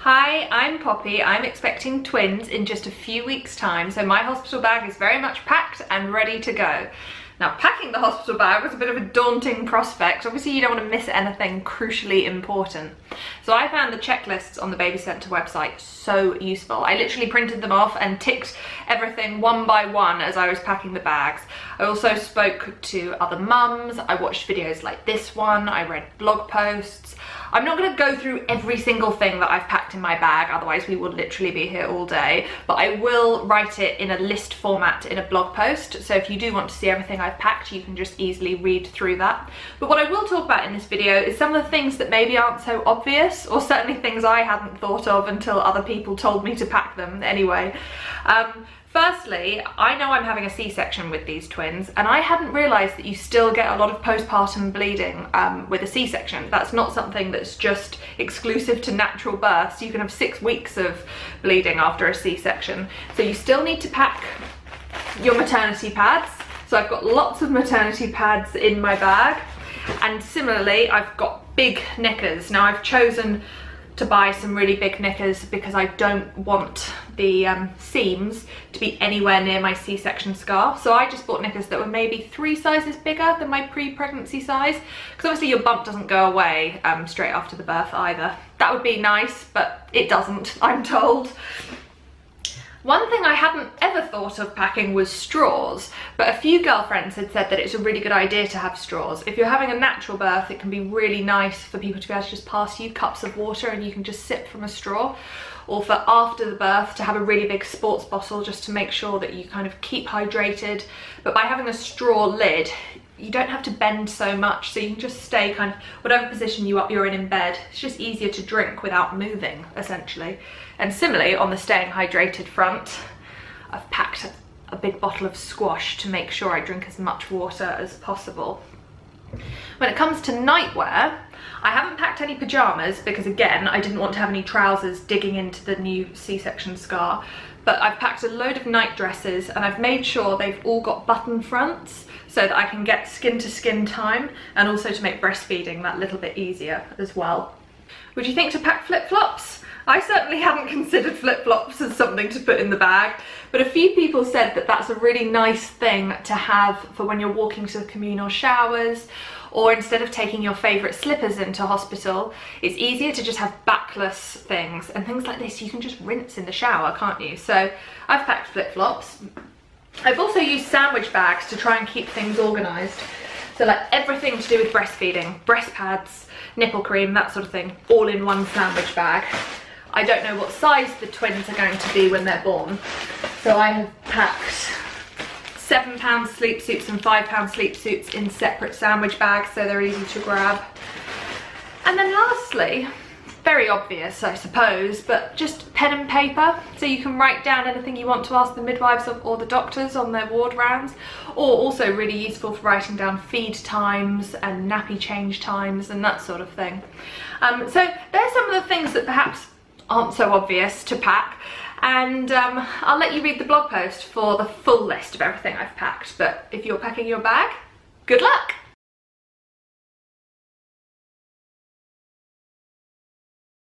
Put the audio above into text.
Hi, I'm Poppy. I'm expecting twins in just a few weeks' time, so my hospital bag is very much packed and ready to go. Now, packing the hospital bag was a bit of a daunting prospect. Obviously, you don't want to miss anything crucially important. So I found the checklists on the BabyCentre website so useful. I literally printed them off and ticked everything one by one as I was packing the bags. I also spoke to other mums, I watched videos like this one, I read blog posts. I'm not going to go through every single thing that I've packed in my bag, otherwise we will literally be here all day, but I will write it in a list format in a blog post, so if you do want to see everything I've packed, you can just easily read through that. But what I will talk about in this video is some of the things that maybe aren't so obvious, or certainly things I hadn't thought of until other people told me to pack them anyway. Firstly, I know I'm having a C-section with these twins, and I hadn't realised that you still get a lot of postpartum bleeding with a C-section. That's not something that's just exclusive to natural births. You can have 6 weeks of bleeding after a C-section. So you still need to pack your maternity pads. So I've got lots of maternity pads in my bag, and similarly I've got big knickers. Now I've chosen to buy some really big knickers because I don't want the seams to be anywhere near my C-section scar. So I just bought knickers that were maybe 3 sizes bigger than my pre-pregnancy size, because obviously your bump doesn't go away straight after the birth either. That would be nice, but it doesn't, I'm told. One thing I hadn't ever thought of packing was straws, but a few girlfriends had said that it's a really good idea to have straws. If you're having a natural birth, it can be really nice for people to be able to just pass you cups of water and you can just sip from a straw. Or for after the birth, to have a really big sports bottle just to make sure that you kind of keep hydrated. But by having a straw lid, you don't have to bend so much, so you can just stay kind of whatever position you're in bed. It's just easier to drink without moving, essentially. And similarly, on the staying hydrated front, I've packed a big bottle of squash to make sure I drink as much water as possible. When it comes to nightwear, I haven't packed any pajamas because, again, I didn't want to have any trousers digging into the new C-section scar. But I've packed a load of night dresses, and I've made sure they've all got button fronts so that I can get skin to skin time, and also to make breastfeeding that little bit easier as well. Would you think to pack flip-flops? I certainly hadn't considered flip-flops as something to put in the bag, but a few people said that that's a really nice thing to have for when you're walking to the communal showers, or instead of taking your favourite slippers into hospital, it's easier to just have backless things, and things like this you can just rinse in the shower, can't you? So I've packed flip-flops. I've also used sandwich bags to try and keep things organised. So like everything to do with breastfeeding, breast pads, nipple cream, that sort of thing, all in one sandwich bag. I don't know what size the twins are going to be when they're born, so I have packed £7 sleep suits and £5 sleep suits in separate sandwich bags so they're easy to grab. And then lastly, very obvious I suppose, but just pen and paper, so you can write down anything you want to ask the midwives or the doctors on their ward rounds, or also really useful for writing down feed times and nappy change times and that sort of thing. So there's some of the things that perhaps aren't so obvious to pack, and I'll let you read the blog post for the full list of everything I've packed. But if you're packing your bag, good luck!